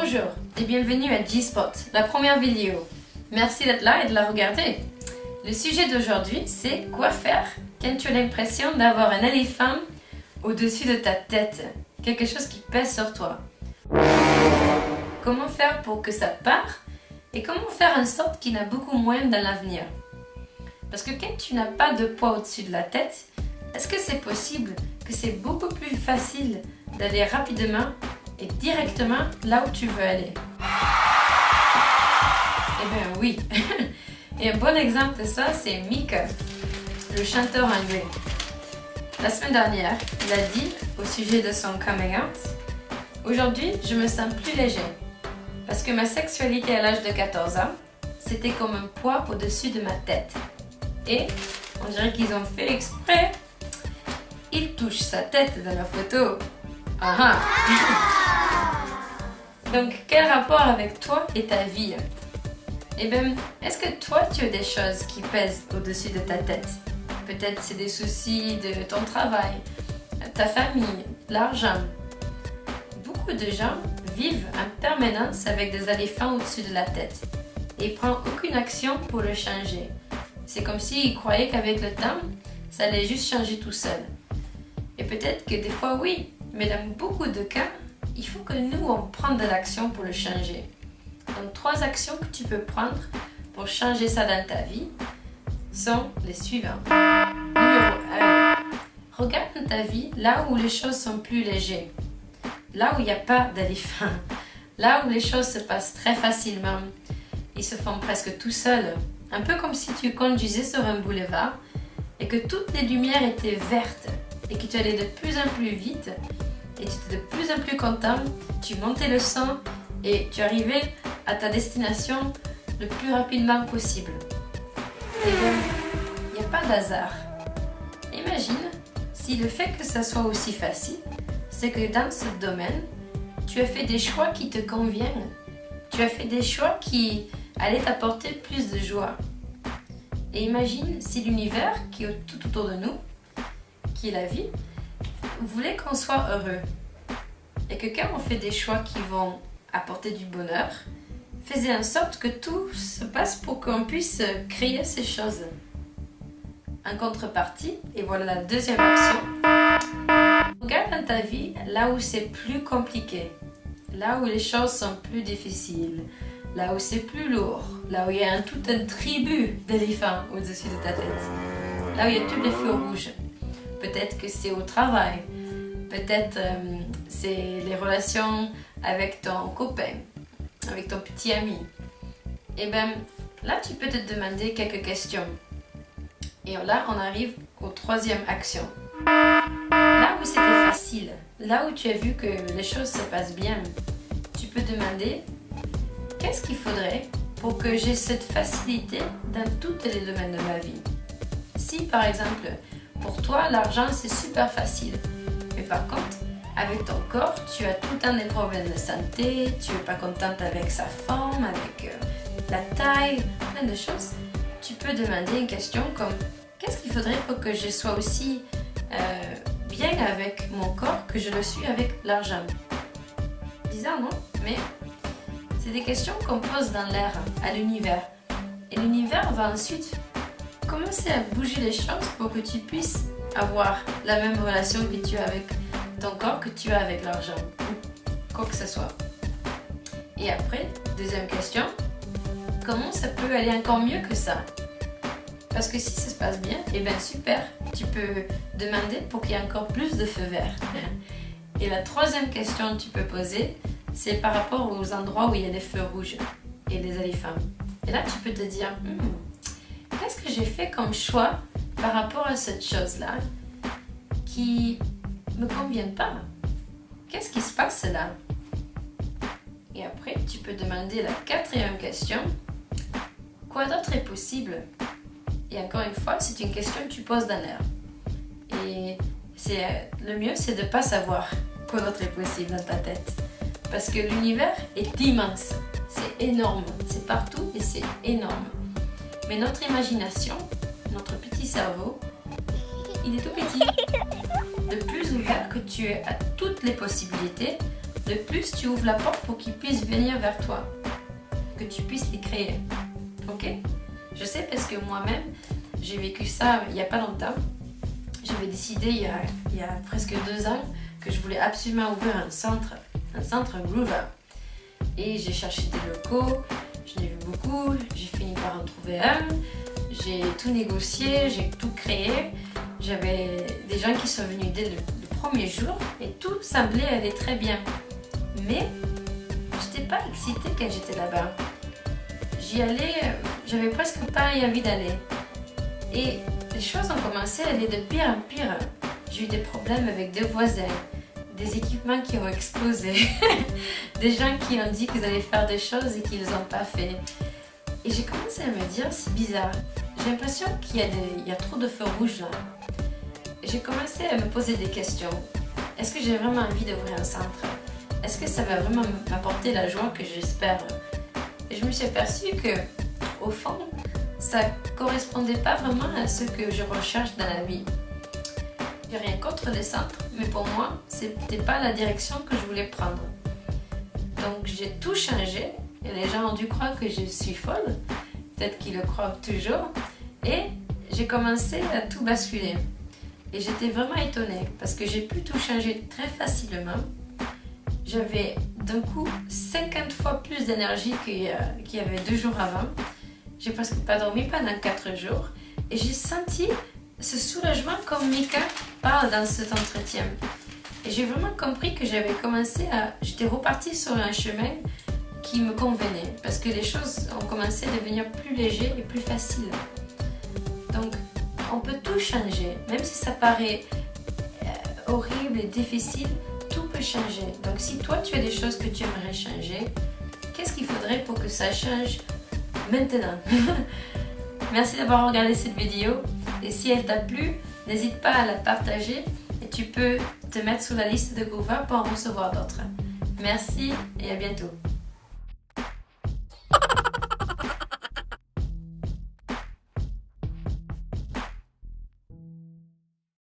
Bonjour et bienvenue à G-Spot, la première vidéo. Merci d'être là et de la regarder. Le sujet d'aujourd'hui, c'est quoi faire quand tu as l'impression d'avoir un éléphant au-dessus de ta tête, quelque chose qui pèse sur toi. Comment faire pour que ça parte et comment faire en sorte qu'il y en a beaucoup moins dans l'avenir. Parce que quand tu n'as pas de poids au-dessus de la tête, est-ce que c'est possible que c'est beaucoup plus facile d'aller rapidement et directement là où tu veux aller? Eh bien oui. Et un bon exemple de ça, c'est Mika, le chanteur anglais. La semaine dernière, il a dit au sujet de son coming out, « Aujourd'hui, je me sens plus léger parce que ma sexualité à l'âge de 14 ans, c'était comme un poids au-dessus de ma tête. Et on dirait qu'ils ont fait exprès. Il touche sa tête dans la photo. Ah ah. Donc, quel rapport avec toi et ta vie? Eh bien, est-ce que toi, tu as des choses qui pèsent au-dessus de ta tête? Peut-être c'est des soucis de ton travail, ta famille, l'argent. Beaucoup de gens vivent en permanence avec des éléphants au-dessus de la tête et ne prennent aucune action pour le changer. C'est comme s'ils croyaient qu'avec le temps, ça allait juste changer tout seul. Et peut-être que des fois oui, mais dans beaucoup de cas, il faut que nous, on prenne de l'action pour le changer. Donc 3 actions que tu peux prendre pour changer ça dans ta vie sont les suivantes. Numéro 1. Regarde dans ta vie là où les choses sont plus légères. Là où il n'y a pas d'éléphant. Là où les choses se passent très facilement. Ils se font presque tout seuls. Un peu comme si tu conduisais sur un boulevard et que toutes les lumières étaient vertes et que tu allais de plus en plus vite et tu étais de plus en plus content, tu montais le son et tu arrivais à ta destination le plus rapidement possible. Et bien, il n'y a pas d'hasard. Imagine si le fait que ça soit aussi facile, c'est que dans ce domaine, tu as fait des choix qui te conviennent. Tu as fait des choix qui allaient t'apporter plus de joie. Et imagine si l'univers qui est tout autour de nous, qui est la vie, voulait qu'on soit heureux. Et que quand on fait des choix qui vont apporter du bonheur, faisait en sorte que tout se passe pour qu'on puisse créer ces choses. En contrepartie, et voilà la deuxième action, regarde dans ta vie là où c'est plus compliqué, là où les choses sont plus difficiles, là où c'est plus lourd, là où il y a tout un tribu d'éléphants au-dessus de ta tête, là où il y a tous les feux rouges. Peut-être que c'est au travail, peut-être c'est les relations avec ton copain, avec ton petit ami. Et bien là, tu peux te demander quelques questions. Et là, on arrive aux 3e action. Là où c'était facile, là où tu as vu que les choses se passent bien, tu peux demander qu'est-ce qu'il faudrait pour que j'ai cette facilité dans tous les domaines de ma vie. Si par exemple, pour toi, l'argent c'est super facile, mais par contre, avec ton corps, tu as tout le temps des problèmes de santé, tu n'es pas contente avec sa forme, avec la taille, plein de choses, tu peux demander une question comme qu'est-ce qu'il faudrait pour que je sois aussi bien avec mon corps que je le suis avec l'argent? Bizarre, non? Mais c'est des questions qu'on pose dans l'air, à l'univers. Et l'univers va ensuite commencer à bouger les choses pour que tu puisses avoir la même relation que tu as avec ton corps que tu as avec l'argent, ou quoi que ce soit. Et après, deuxième question, comment ça peut aller encore mieux que ça? Parce que si ça se passe bien, eh bien super, tu peux demander pour qu'il y ait encore plus de feux verts. Et la 3e question que tu peux poser, c'est par rapport aux endroits où il y a des feux rouges et des éléphants. Et là, tu peux te dire, qu'est-ce que j'ai fait comme choix par rapport à cette chose-là qui ne me convient pas? Qu'est-ce qui se passe là? Et après, tu peux demander la 4e question, quoi d'autre est possible? Et encore une fois, c'est une question que tu poses dans l'air. Et le mieux, c'est de ne pas savoir quoi d'autre est possible dans ta tête. Parce que l'univers est immense. C'est énorme. C'est partout et c'est énorme. Mais notre imagination, notre petit cerveau, il est tout petit. De plus ouvert que tu es à toutes les possibilités, le plus tu ouvres la porte pour qu'ils puissent venir vers toi, que tu puisses les créer. Ok? Je sais parce que moi-même, j'ai vécu ça il n'y a pas longtemps. J'avais décidé il y a presque 2 ans que je voulais absolument ouvrir un centre Groover. Et j'ai cherché des locaux, j'en ai vu beaucoup, j'ai fini par en trouver un, j'ai tout négocié, j'ai tout créé. J'avais des gens qui sont venus dès le premier jour et tout semblait aller très bien. Mais je n'étais pas excitée quand j'étais là-bas. J'y allais, j'avais presque pas envie d'aller. Et les choses ont commencé à aller de pire en pire. J'ai eu des problèmes avec des voisins, des équipements qui ont explosé, des gens qui ont dit qu'ils allaient faire des choses et qu'ils les ont pas fait. Et j'ai commencé à me dire, c'est bizarre. J'ai l'impression qu'il y a trop de feux rouges là. J'ai commencé à me poser des questions. Est-ce que j'ai vraiment envie d'ouvrir un centre? Est-ce que ça va vraiment m'apporter la joie que j'espère? Et je me suis aperçue que, au fond, ça correspondait pas vraiment à ce que je recherche dans la vie. J'ai rien contre les centres, mais pour moi, c'était pas la direction que je voulais prendre. Donc j'ai tout changé et les gens ont dû croire que je suis folle. Peut-être qu'ils le croient toujours. Et j'ai commencé à tout basculer. Et j'étais vraiment étonnée parce que j'ai pu tout changer très facilement. J'avais d'un coup 50 fois plus d'énergie qu'il y avait 2 jours avant. J'ai presque pas dormi pendant 4 jours. Et j'ai senti ce soulagement comme Mika parle dans cet entretien. Et j'ai vraiment compris que j'étais repartie sur un chemin qui me convenait. Parce que les choses ont commencé à devenir plus légères et plus faciles. Donc, on peut tout changer, même si ça paraît horrible et difficile, tout peut changer. Donc si toi tu as des choses que tu aimerais changer, qu'est-ce qu'il faudrait pour que ça change maintenant? Merci d'avoir regardé cette vidéo et si elle t'a plu, n'hésite pas à la partager et tu peux te mettre sur la liste de Groover pour en recevoir d'autres. Merci et à bientôt.